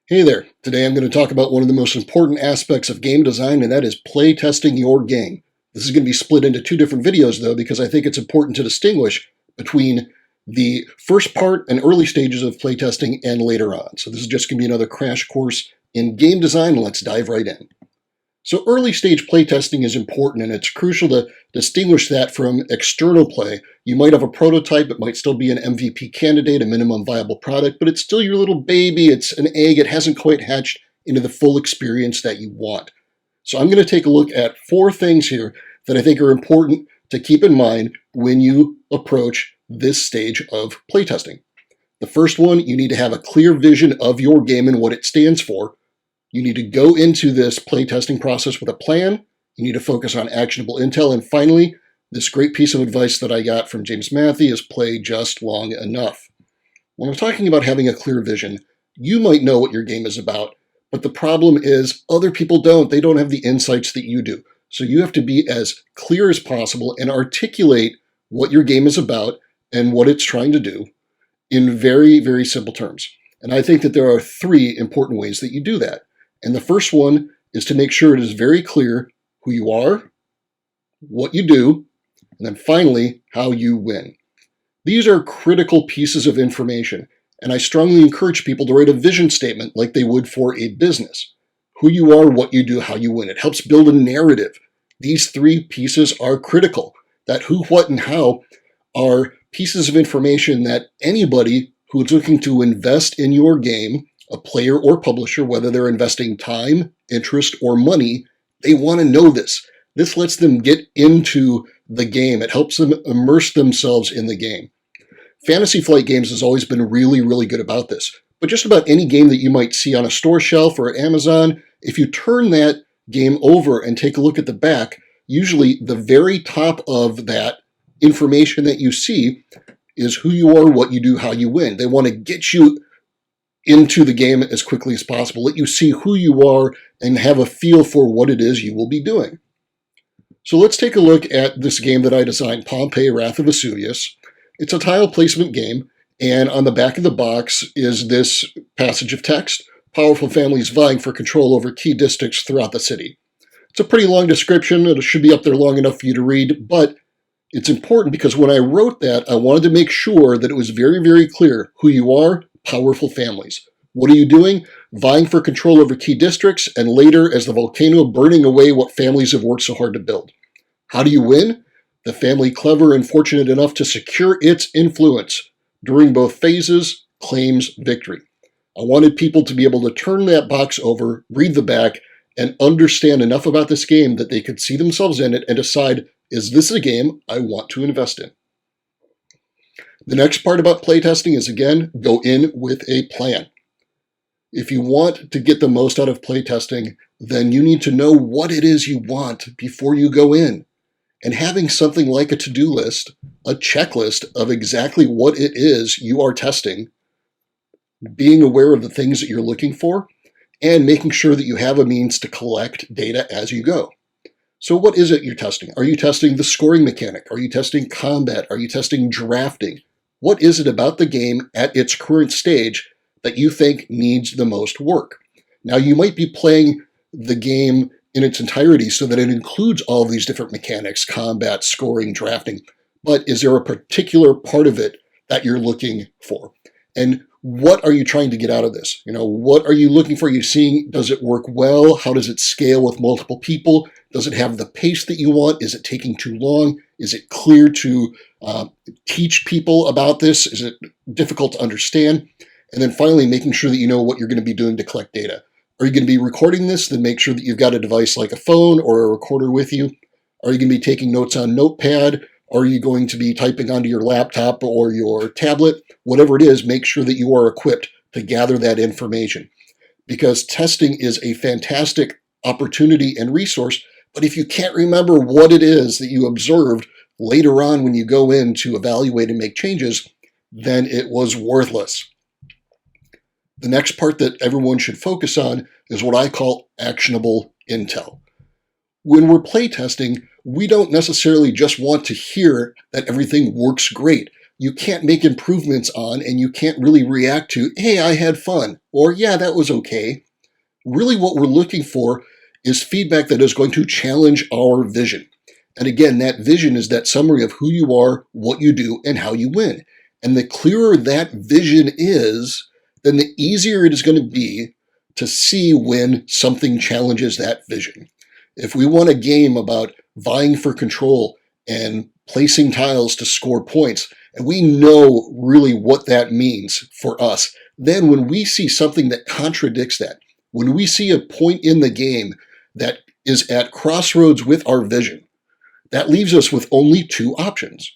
Hey there, today I'm going to talk about one of the most important aspects of game design, and that is playtesting your game. This is going to be split into two different videos though, because I think it's important to distinguish between the first part and early stages of playtesting and later on. So this is just going to be another crash course in game design. Let's dive right in. So early stage playtesting is important, and it's crucial to distinguish that from external play. You might have a prototype, it might still be an MVP candidate, a minimum viable product, but it's still your little baby, it's an egg, it hasn't quite hatched into the full experience that you want. So I'm going to take a look at 4 things here that I think are important to keep in mind when you approach this stage of playtesting. The first one, you need to have a clear vision of your game and what it stands for. You need to go into this playtesting process with a plan. You need to focus on actionable intel. And finally, this great piece of advice that I got from James Matthew is play just long enough. When I'm talking about having a clear vision, you might know what your game is about, but the problem is other people don't. They don't have the insights that you do. So you have to be as clear as possible and articulate what your game is about and what it's trying to do in very, very simple terms. And I think that there are 3 important ways that you do that. And the first one is to make sure it is very clear who you are, what you do, and then finally, how you win. These are critical pieces of information, and I strongly encourage people to write a vision statement like they would for a business. Who you are, what you do, how you win. It helps build a narrative. These 3 pieces are critical. That who, what, and how are pieces of information that anybody who is looking to invest in your game, a player or publisher, whether they're investing time, interest, or money, they want to know this. This lets them get into the game. It helps them immerse themselves in the game. Fantasy Flight Games has always been really, really good about this. But just about any game that you might see on a store shelf or at Amazon, if you turn that game over and take a look at the back, usually the very top of that information that you see is who you are, what you do, how you win. They want to get you into the game as quickly as possible, let you see who you are and have a feel for what it is you will be doing. So let's take a look at this game that I designed, Pompeii, Wrath of Vesuvius. It's a tile placement game, and on the back of the box is this passage of text: powerful families vying for control over key districts throughout the city. It's a pretty long description. It should be up there long enough for you to read, but it's important because when I wrote that, I wanted to make sure that it was very, very clear who you are. Powerful families. What are you doing? Vying for control over key districts, and later as the volcano burning away what families have worked so hard to build. How do you win? The family clever and fortunate enough to secure its influence during both phases claims victory. I wanted people to be able to turn that box over, read the back, and understand enough about this game that they could see themselves in it and decide, is this a game I want to invest in? The next part about playtesting is, again, go in with a plan. If you want to get the most out of playtesting, then you need to know what it is you want before you go in. And having something like a to-do list, a checklist of exactly what it is you are testing, being aware of the things that you're looking for, and making sure that you have a means to collect data as you go. So what is it you're testing? Are you testing the scoring mechanic? Are you testing combat? Are you testing drafting? What is it about the game at its current stage that you think needs the most work? Now, you might be playing the game in its entirety so that it includes all of these different mechanics, combat, scoring, drafting, but is there a particular part of it that you're looking for? And what are you trying to get out of this? What are you looking for? Are you seeing, does it work well? How does it scale with multiple people? Does it have the pace that you want? Is it taking too long? Is it clear to teach people about this? Is it difficult to understand? And then finally, making sure that you know what you're going to be doing to collect data. Are you going to be recording this? Then make sure that you've got a device like a phone or a recorder with you. Are you going to be taking notes on Notepad? Are you going to be typing onto your laptop or your tablet? Whatever it is, make sure that you are equipped to gather that information. Because testing is a fantastic opportunity and resource, but if you can't remember what it is that you observed later on when you go in to evaluate and make changes, then it was worthless. The next part that everyone should focus on is what I call actionable intel. When we're playtesting, we don't necessarily just want to hear that everything works great. you can't make improvements on, and you can't really react to, hey, I had fun, or yeah, that was okay. Really what we're looking for is feedback that is going to challenge our vision. And again, that vision is that summary of who you are, what you do, and how you win. And the clearer that vision is, then the easier it is going to be to see when something challenges that vision. If we want a game about vying for control and placing tiles to score points, and we know really what that means for us, then when we see something that contradicts that, when we see a point in the game that is at crossroads with our vision, that leaves us with only two options.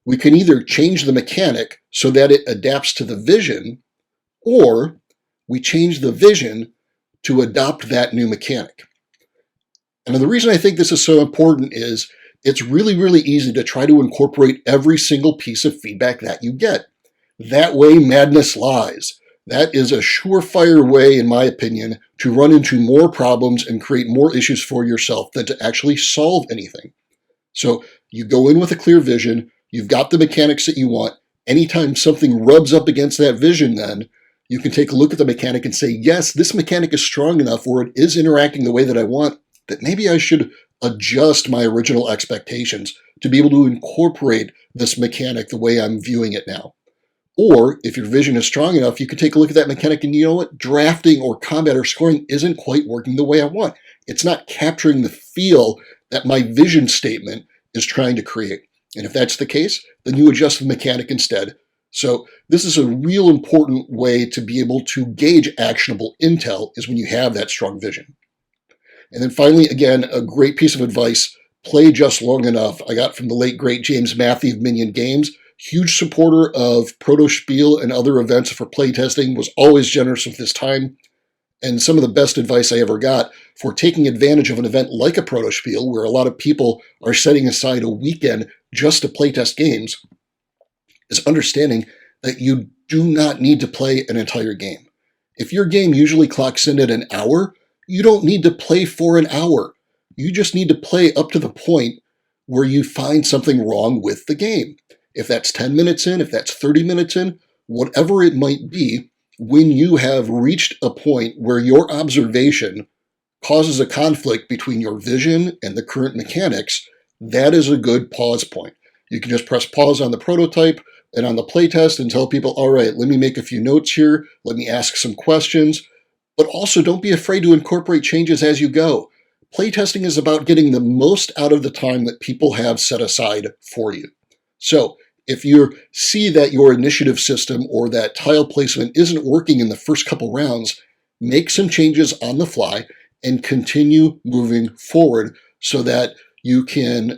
We can either change the mechanic so that it adapts to the vision, or we change the vision to adopt that new mechanic. And the reason I think this is so important is it's really, really easy to try to incorporate every single piece of feedback that you get. That way, madness lies. That is a surefire way, in my opinion, to run into more problems and create more issues for yourself than to actually solve anything. So you go in with a clear vision, you've got the mechanics that you want. Anytime something rubs up against that vision, then you can take a look at the mechanic and say, yes, this mechanic is strong enough where it is interacting the way that I want, that maybe I should adjust my original expectations to be able to incorporate this mechanic the way I'm viewing it now. Or if your vision is strong enough, you can take a look at that mechanic and you know what? Drafting or combat or scoring isn't quite working the way I want. It's not capturing the feel that my vision statement is trying to create. And if that's the case, then you adjust the mechanic instead. So this is a real important way to be able to gauge actionable intel, is when you have that strong vision. And then finally, again, a great piece of advice, play just long enough. I got from the late, great James Matthew of Minion Games. Huge supporter of Proto Spiel and other events for playtesting, was always generous with his time. And some of the best advice I ever got for taking advantage of an event like a Proto Spiel, where a lot of people are setting aside a weekend just to playtest games, is understanding that you do not need to play an entire game. If your game usually clocks in at an hour, you don't need to play for an hour. You just need to play up to the point where you find something wrong with the game. If that's 10 minutes in, if that's 30 minutes in, whatever it might be, when you have reached a point where your observation causes a conflict between your vision and the current mechanics, that is a good pause point. You can just press pause on the prototype and on the playtest and tell people, all right, let me make a few notes here, let me ask some questions, but also don't be afraid to incorporate changes as you go. Playtesting is about getting the most out of the time that people have set aside for you. So if you see that your initiative system or that tile placement isn't working in the first couple rounds, make some changes on the fly and continue moving forward so that you can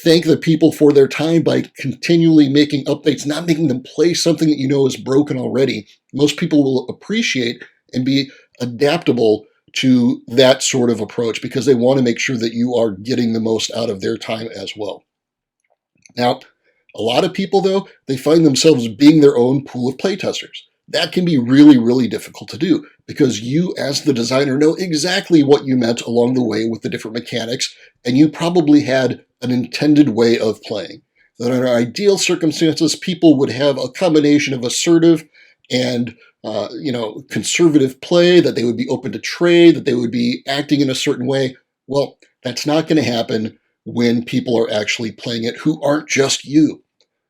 thank the people for their time by continually making updates, not making them play something that you know is broken already. Most people will appreciate and be adaptable to that sort of approach because they want to make sure that you are getting the most out of their time as well. Now, a lot of people, though, they find themselves being their own pool of playtesters. That can be really, really difficult to do because you, as the designer, know exactly what you meant along the way with the different mechanics, and you probably had an intended way of playing. That under ideal circumstances, people would have a combination of assertive and conservative play, that they would be open to trade, that they would be acting in a certain way. Well, that's not going to happen when people are actually playing it who aren't just you.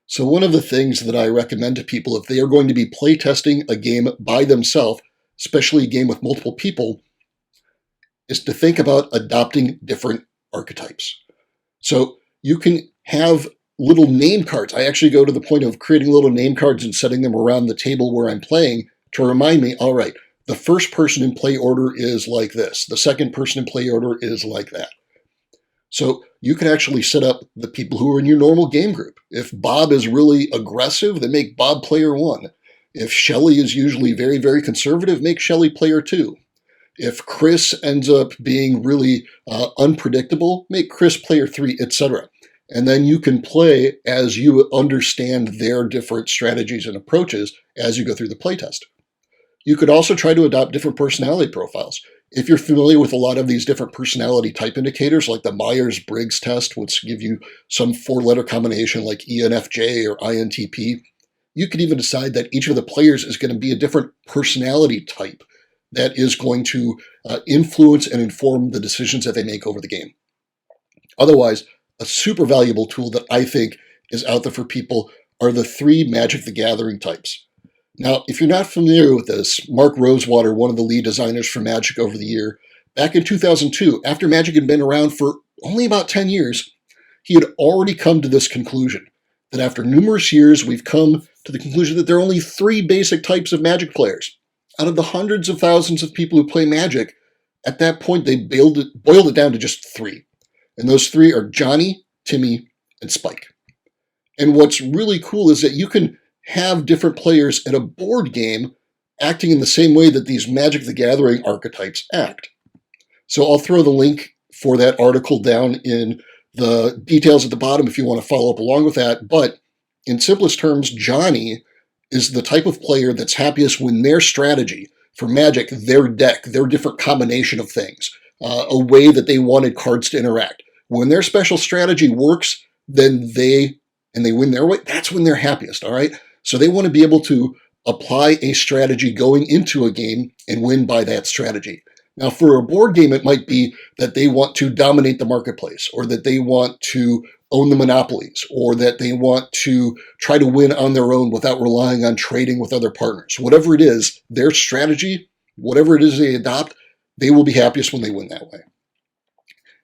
So one of the things that I recommend to people, if they are going to be playtesting a game by themselves, especially a game with multiple people, is to think about adopting different archetypes. So you can have little name cards. I actually go to the point of creating little name cards and setting them around the table where I'm playing to remind me, all right, the first person in play order is like this. The second person in play order is like that. So you can actually set up the people who are in your normal game group. If Bob is really aggressive, then make Bob player 1. If Shelley is usually very, very conservative, make Shelley player 2. If Chris ends up being really unpredictable, make Chris player 3, etc. And then you can play as you understand their different strategies and approaches as you go through the playtest. You could also try to adopt different personality profiles. If you're familiar with a lot of these different personality type indicators, like the Myers-Briggs test, which give you some 4-letter combination like ENFJ or INTP, you could even decide that each of the players is going to be a different personality type that is going to influence and inform the decisions that they make over the game. Otherwise, a super valuable tool that I think is out there for people are the 3 Magic the Gathering types. Now, if you're not familiar with this, Mark Rosewater, one of the lead designers for Magic over the year, back in 2002, after Magic had been around for only about 10 years, he had already come to this conclusion, that after numerous years, we've come to the conclusion that there are only 3 basic types of Magic players. Out of the hundreds of thousands of people who play Magic, at that point, they boiled it down to just 3. And those 3 are Johnny, Timmy, and Spike. And what's really cool is that you can have different players at a board game acting in the same way that these Magic the Gathering archetypes act. So I'll throw the link for that article down in the details at the bottom if you want to follow up along with that. But in simplest terms, Johnny is the type of player that's happiest when their strategy for Magic, their deck, their different combination of things, a way that they wanted cards to interact. When their special strategy works, then they win their way, that's when they're happiest, all right? So they want to be able to apply a strategy going into a game and win by that strategy. Now, for a board game, it might be that they want to dominate the marketplace, or that they want to own the monopolies, or that they want to try to win on their own without relying on trading with other partners. Whatever it is, their strategy, whatever it is they adopt, they will be happiest when they win that way.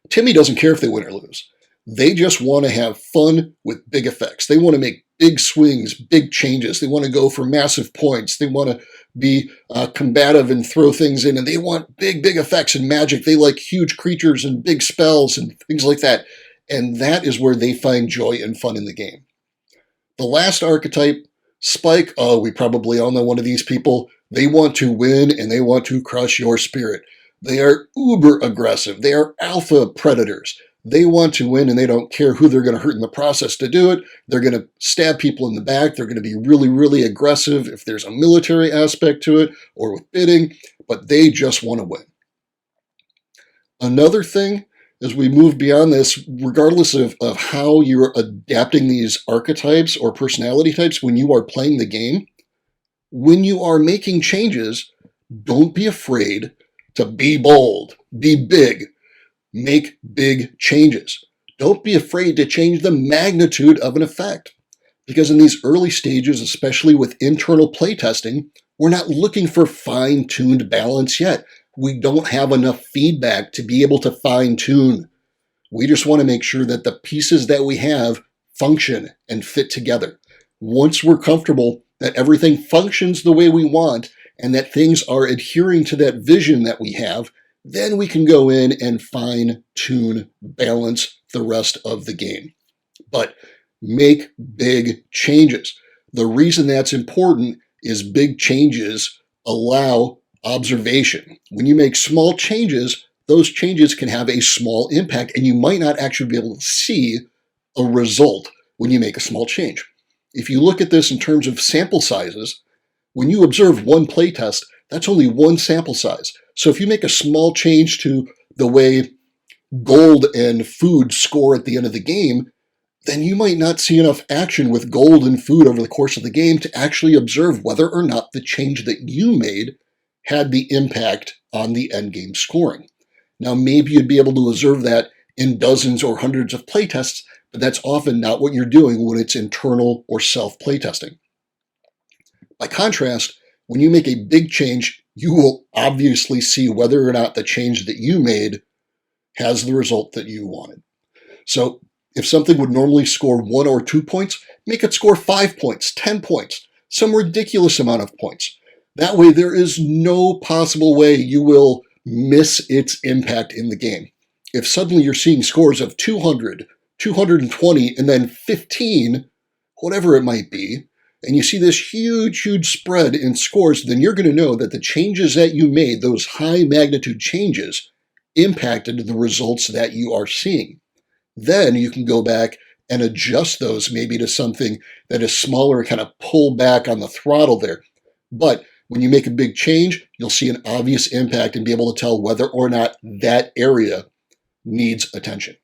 Timmy doesn't care if they win or lose. They just want to have fun with big effects. They want to make big swings, big changes. They want to go for massive points. They want to be combative and throw things in, and they want big effects in Magic. They like huge creatures and big spells and things like that. And that is where they find joy and fun in the game. The last archetype, Spike, we probably all know one of these people. They want to win and they want to crush your spirit. They are uber aggressive. They are alpha predators. They want to win and they don't care who they're going to hurt in the process to do it. They're going to stab people in the back. They're going to be really aggressive if there's a military aspect to it or with bidding, but they just want to win. Another thing, as we move beyond this, regardless of how you're adapting these archetypes or personality types when you are playing the game, when you are making changes, don't be afraid to be bold, be big. Make big changes. Don't be afraid to change the magnitude of an effect. Because in these early stages, especially with internal playtesting, we're not looking for fine-tuned balance yet. We don't have enough feedback to be able to fine-tune. We just want to make sure that the pieces that we have function and fit together. Once we're comfortable that everything functions the way we want and that things are adhering to that vision that we have, then we can go in and fine-tune, balance the rest of the game. But make big changes. The reason that's important is big changes allow observation. When you make small changes, those changes can have a small impact, and you might not actually be able to see a result when you make a small change. If you look at this in terms of sample sizes, when you observe one playtest, that's only one sample size. So if you make a small change to the way gold and food score at the end of the game, then you might not see enough action with gold and food over the course of the game to actually observe whether or not the change that you made had the impact on the endgame scoring. Now, maybe you'd be able to observe that in dozens or hundreds of playtests, but that's often not what you're doing when it's internal or self-playtesting. By contrast, when you make a big change, you will obviously see whether or not the change that you made has the result that you wanted. So if something would normally score 1 or 2 points, make it score 5 points, 10 points, some ridiculous amount of points. That way, there is no possible way you will miss its impact in the game. If suddenly you're seeing scores of 200, 220, and then 15, whatever it might be, and you see this huge spread in scores, then you're going to know that the changes that you made, those high magnitude changes, impacted the results that you are seeing. Then you can go back and adjust those maybe to something that is smaller and kind of pull back on the throttle there. But When you make a big change, you'll see an obvious impact and be able to tell whether or not that area needs attention.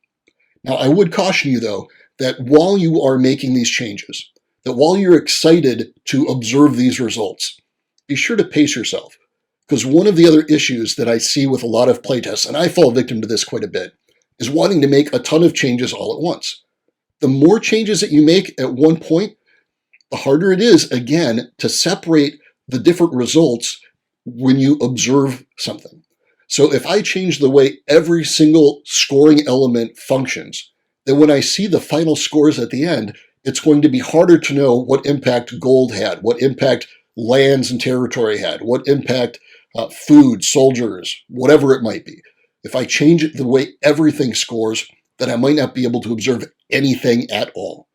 Now, I would caution you, though, that while you are making these changes, that while you're excited to observe these results, be sure to pace yourself. Because one of the other issues that I see with a lot of playtests, and I fall victim to this quite a bit, is wanting to make a ton of changes all at once. The more changes that you make at one point, the harder it is, again, to separate the different results when you observe something. So if I change the way every single scoring element functions, then when I see the final scores at the end, it's going to be harder to know what impact gold had, what impact lands and territory had, what impact food, soldiers, whatever it might be. If I change it the way everything scores, then I might not be able to observe anything at all.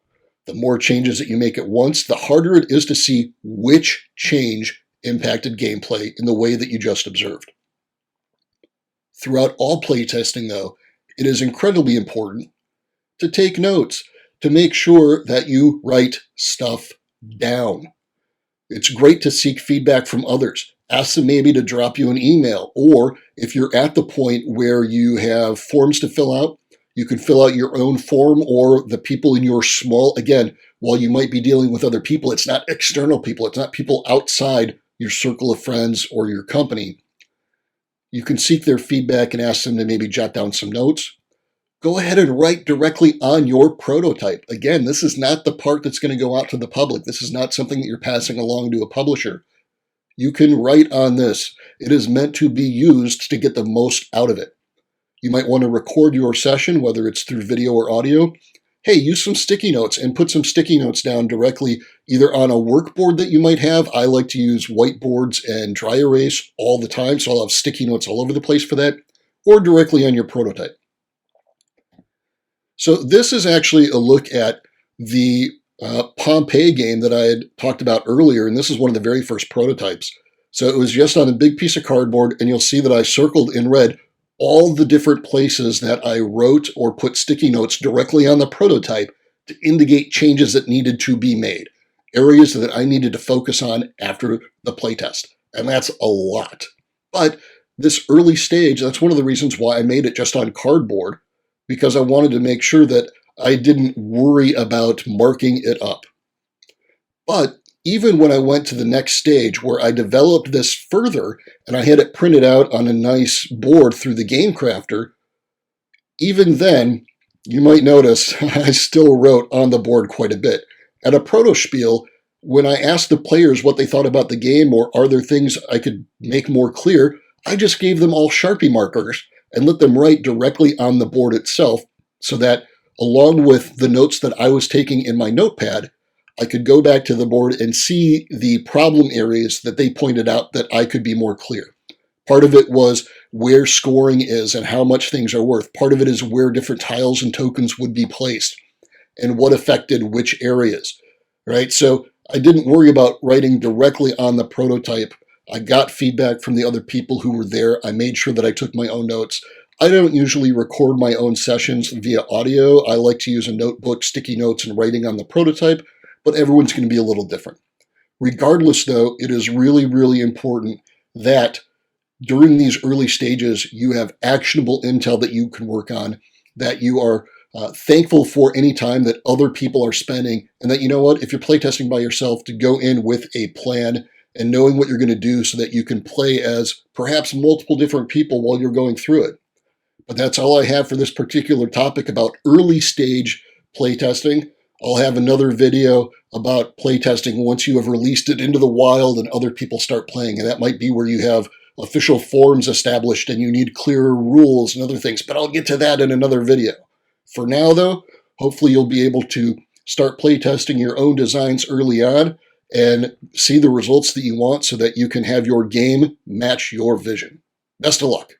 The more changes that you make at once, the harder it is to see which change impacted gameplay in the way that you just observed. Throughout all playtesting, though, it is incredibly important to take notes, to make sure that you write stuff down. It's great to seek feedback from others. Ask them maybe to drop you an email, or if you're at the point where you have forms to fill out, you can fill out your own form, or the people in your small, again, while you might be dealing with other people, it's not external people, it's not people outside your circle of friends or your company. You can seek their feedback and ask them to maybe jot down some notes. Go ahead and write directly on your prototype. Again, this is not the part that's going to go out to the public. This is not something that you're passing along to a publisher. You can write on this. It is meant to be used to get the most out of it. You might want to record your session, whether it's through video or audio. Hey, use some sticky notes and put some sticky notes down directly, either on a workboard that you might have. I like to use whiteboards and dry erase all the time, so I'll have sticky notes all over the place for that, or directly on your prototype. So this is actually a look at the Pompeii game that I had talked about earlier, and this is one of the very first prototypes. So it was just on a big piece of cardboard, and you'll see that I circled in red all the different places that I wrote or put sticky notes directly on the prototype to indicate changes that needed to be made, areas that I needed to focus on after the playtest. And that's a lot. But this early stage, that's one of the reasons why I made it just on cardboard, because I wanted to make sure that I didn't worry about marking it up. But even when I went to the next stage where I developed this further and I had it printed out on a nice board through the Game Crafter, even then, you might notice I still wrote on the board quite a bit. At a proto spiel, when I asked the players what they thought about the game or are there things I could make more clear, I just gave them all Sharpie markers and let them write directly on the board itself so that along with the notes that I was taking in my notepad, I could go back to the board and see the problem areas that they pointed out that I could be more clear. Part of it was where scoring is and how much things are worth. Part of it is where different tiles and tokens would be placed and what affected which areas, right? So I didn't worry about writing directly on the prototype. I got feedback from the other people who were there. I made sure that I took my own notes. I don't usually record my own sessions via audio. I like to use a notebook, sticky notes, and writing on the prototype, but everyone's going to be a little different. Regardless, though, it is really, really important that during these early stages, you have actionable intel that you can work on, that you are thankful for any time that other people are spending, and that, you know what, if you're playtesting by yourself, to go in with a plan and knowing what you're going to do so that you can play as perhaps multiple different people while you're going through it. But that's all I have for this particular topic about early stage playtesting. I'll have another video about playtesting once you have released it into the wild and other people start playing, and that might be where you have official forums established and you need clearer rules and other things, but I'll get to that in another video. For now, though, hopefully you'll be able to start playtesting your own designs early on and see the results that you want so that you can have your game match your vision. Best of luck.